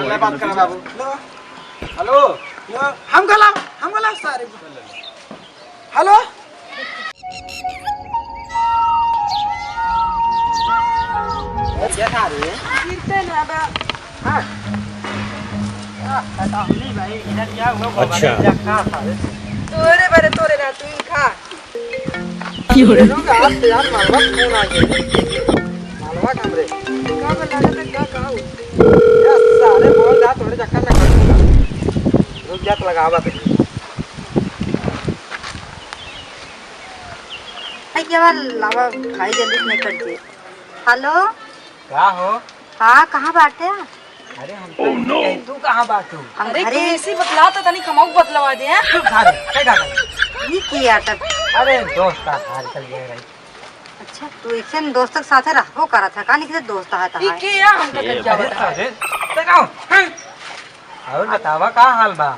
ले बात कर बाबू। हेलो हम गला सारे हेलो क्या था रे कीर्तन है बा। हां नहीं भाई इधर क्या हुआ अच्छा खा था तोरे बारे तोरे ना तू खा क्यों रे लोग आप यार मालवा फोन आ गया मालवा कमरे का लगा था का यार सारे बोल दा थोड़े चक्कर में कर रुक जा तो लगावा पे आई क्या लावा खाई जल्दी नहीं करती। हेलो का हो हाँ कहाँ बाटे अरे हम तो तू कहां बाटू अरे कैसी बतला तो तनी खमाऊ बतलवा दे हैं अरे क्या कर ये किया तक अरे दोस्त का हाल चल गया रही अच्छा तू ऐसे दोस्त के साथ रहबो करा था का नहीं कि दोस्त है ई के या हम तो क्या बता अरे देखो और बतावा का हाल बा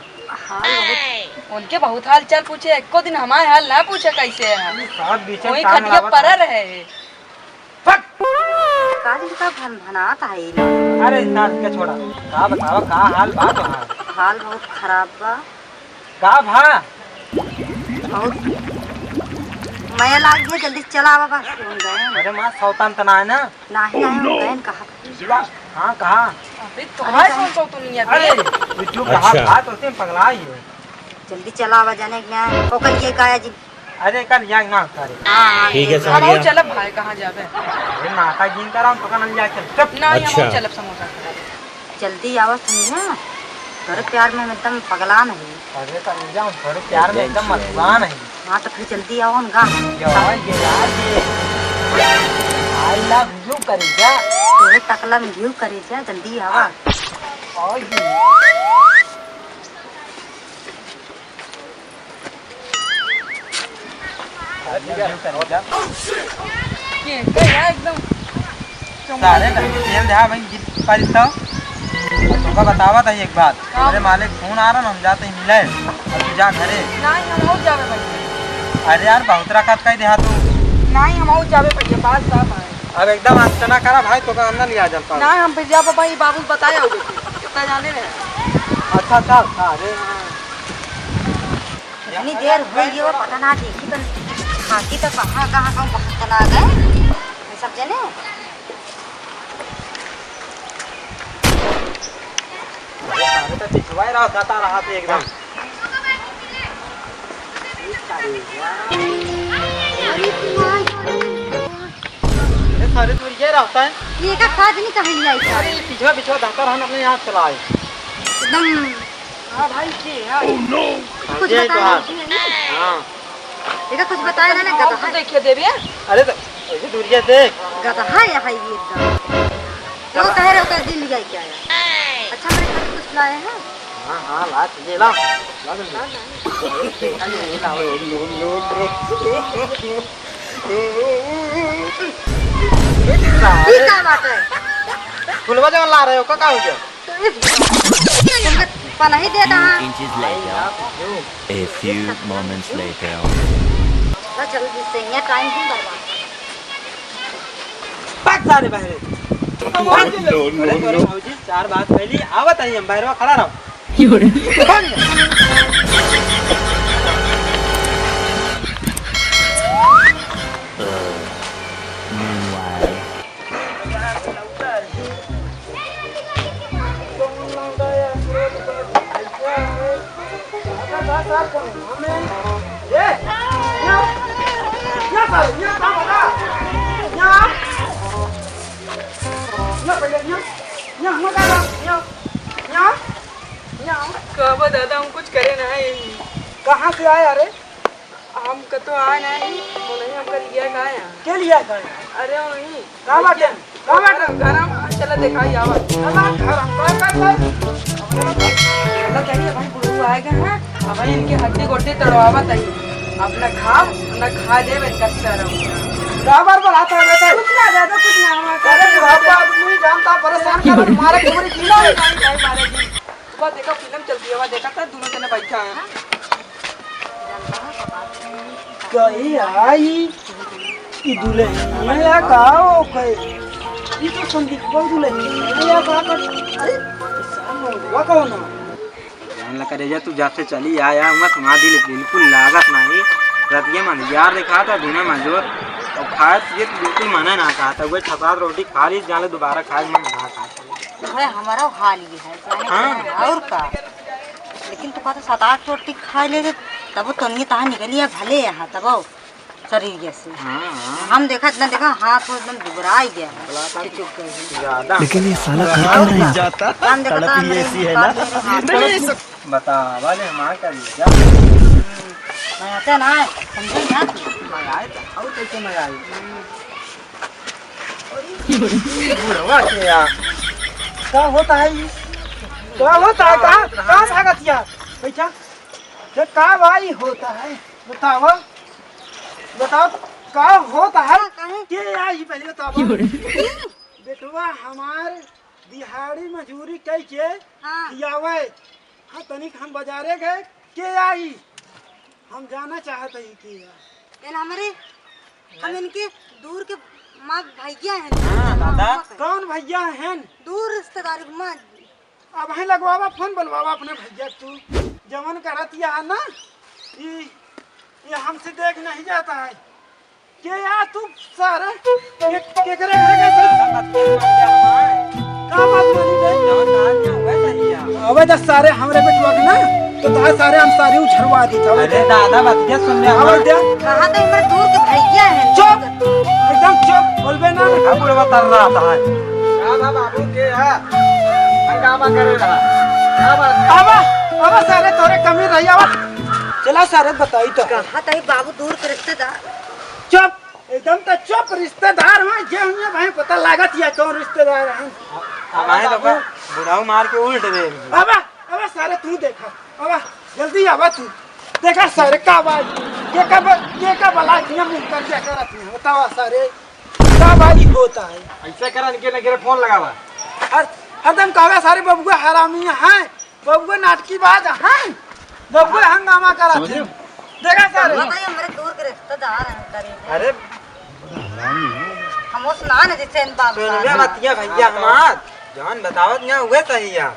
हाल बहुत उनके बहुत हाल चाल पूछे एको दिन हमारे हाल ना पूछे कैसे है सब बीच में कोई काम खटिया लावत पर रहे काजी का भनभनात है ये। अरे नाच के छोड़ा का बतावा का हाल बा तोहार हाल बहुत खराब बा का भा बहुत मैं लाग गया जल्दी चला बाबा सुन गए अरे मां सौतान तना है ना नहीं हम गए कहा हां कहा अबे तुम्हारे कौन सा दुनिया अरे पे तू चुप रहा अच्छा। बात होते पगला ही है जल्दी चला आवा जाने गया ओकर ये काया जी अरे कल यांग ना करे हां ठीक है समझ हम गया चलब भाई कहां जाबे अरे नाटा गिन करा तो कल जा चल चुप ना अच्छा। हम चलब समोसा जल्दी आवा समझा घर प्यार में एकदम पगला नहीं अरे कर जाऊं थोड़े प्यार में एकदम मस्तान है हाँ तो फिर जल्दी आओ ना यो ये यार ये आई लव यू करी जा तोरे टकला में घिउ करे जा जल्दी आवा और ये के क्या एकदम सारे तेल दे भाई जित पर तो तुमको बतावा था एक बात मेरे मालिक फोन आ रहा ना हम जाते ही मिले और तू जा घरे नहीं हम और जावे भाई अरे यार बहुत रखत कही देहा तू नहीं हम और जावे भैया बात साफ है अब एकदम आस्तना करा भाई तो का अंदर लिया चलता नहीं हम फिर जा पापा ये बाबू बताया होगे कितना जाने रहे अच्छा चल अरे इतनी देर हो गई वो पता ना देखी तो खाकी तो कहाँ बहुत चला गए सब जने सारे तो पिछवाई रहा जाता रहा था एकदम अरे सारे तो ये रहता है ये का खाद नहीं कहीं लिया इसका अरे पिछवा पिछवा दाता हम अपने यहाँ चलाए एकदम हां भाई के है कुछ ये तो बताया हां हाँ ये का कुछ बताया ना तो गधा देखिए देवे अरे तो ऐसे दूरिया देख गधा है ये एकदम तो कह रहे हो कि दिन लिया क्या है अच्छा मेरे घर कुछ लाए हैं हाँ हाँ ला ये ला ला ये ला ये क्या बात है फुलवा जब ला रहे हो का हो गया तुमको पना ही दे रहा Inches later, a few moments later. ना चलो जिससे ये टाइम क्यों बर्बाद बात सारे बहरे नो चार बात पहली आवत आई हम बहरवा खड़ा रहो Meanwhile, कब दादा हम कुछ करे नहीं कहाँ से आए अरे हम का तो आए नहीं बोले हम कर लिया का आया के लिया घर अरे वही कहाँ बाटे घर हम चला दिखाई आवा चला चाहिए भाई बुढ़ऊ आएगा हैं अब इनकी हड्डी गोड्डी तड़वावा चाहिए अपना खा ना खा दे इनका सारा बार आता है बेटा कुछ ना दादा कुछ ना हमारा अरे बाबा आदमी जानता परेशान कर मारे खबरी कीड़ा है मारेगी वो देखा फिल्म चलती है वो देखा था दोनों जने बैठा है कहीं आई ई दुल्हन या गाओ कई ई तो संदीप को दुल्हन या का कर अरे वो कौन है? जान लगा रे तू जब से चली आया मैं तुम्हारा दिल बिल्कुल लागत नहीं रतिया मन यार दिखा था बिना मंजूर और खाए ये बिल्कुल मना ना कहा था वो ठपात रोटी खा ली जाने दोबारा खाए मन ना खाता भाई हमारा हाल ही है जाने हाँ। और का लेकिन तू कहता 7-8 रोटी खा ले तब तो नहीं तहाँ निकली है भले यहाँ तब शरीर जैसे हम देखा इतना देखा हाथ एकदम दुबरा ही गया है चुप गए ज्यादा लेकिन ये साला कर क्या रहा है जाता हम देखा था तड़प ही ऐसी है ना बता वाले हमारा कर लिया मैं आता ना समझे ना मंगाए तो और कैसे मंगाए बुढ़वा के यार क्या होता है ये क्या होता है कहाँ भागत यार बैठा ये क्या भाई होता है बताओ बताओ क्या होता है के यार ये पहले बताओ बेटवा हमार दिहाड़ी मजूरी कई के आवे हाँ तनिक हम बाजारे गए के आई हम जाना चाहते हैं कि यार हमारे हम इनके दूर के माँ भैया हैं दादा कौन भैया हैं दूर रिश्तेदार माँ अब है लगवावा फोन बोलवावा अपने भैया तू जवन करत या ना ये हमसे देख नहीं जाता है के यार तू सारे के करे का बात नहीं दे अबे दस सारे हमरे बेटवा के ना तो तार सारे हम सारे उछरवा दी था अरे दादा बतिया सुन ले अब दे कहां तो हमारे दूर के भैया हैं चुप एकदम चुप बोलबे ना हम बुढ़वा तर रहा था राधा बाबू के है हंगामा करे रहा अब सारे तोरे कमी रही अब चला सारे बताई तो कहां तो बाबू दूर के रिश्तेदार चुप एकदम तो चुप रिश्तेदार हैं जे हुए भाई पता लागत या कौन रिश्तेदार हैं हमारे तो बुढ़ाऊ मार के उल्ट दे अब सारे तू देखा अब जल्दी आवा तू देखा सारे का बात ये का भला किया मुंह कर क्या करत है बताओ सारे का भाई होता है ऐसे करा निकले फोन लगावा हरदम कहवे सारे बबुआ हरामी हैं बबुआ नाटकी बाज हैं बबुआ हंगामा करत है देखा सारे बताइए हमारे दूर के रिश्तेदार हैं करे अरे हम उस ना जैसे इन बाबू सुनबे मतिया भैया हमार जान बतावत ना हुए सही या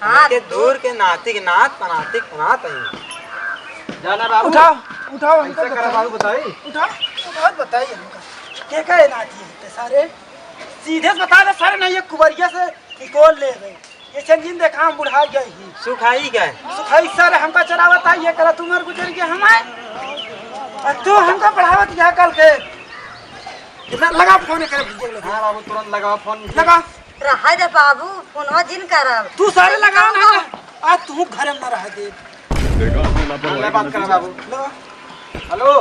हाँ के दूर के नातिक नात पनातिक पनात है जाना बाबू उठाओ हमको करा बाबू बताई उठाओ बताइए हमको के का नाती है सारे सीधे बता दे सारे नहीं ये कुबरिया से निकोल ले गए ये संगीन देखा हम बुढ़ा गए ही सुखाई गए सुखाई सर हमका चरावत है ये करा तुमर गुजर के हमारे तू हमका पढ़ावत या कल के लगा फोन करे हां बाबू तुरंत लगाओ फोन लगा रहा दे बाबू फोनवा जिन करब तू सारे लगा ना आज तू घर में रह दे अल्लाह बात कर बाबू हेलो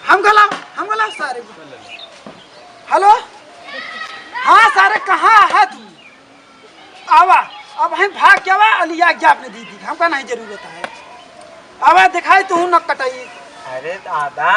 हम गला सारे हेलो हाँ सारे कहाँ है तू आवा अब हम भाग के आवा अलिया क्या अपने दीदी हमका नहीं जरूरत है आवा दिखाई तू न कटाई अरे दादा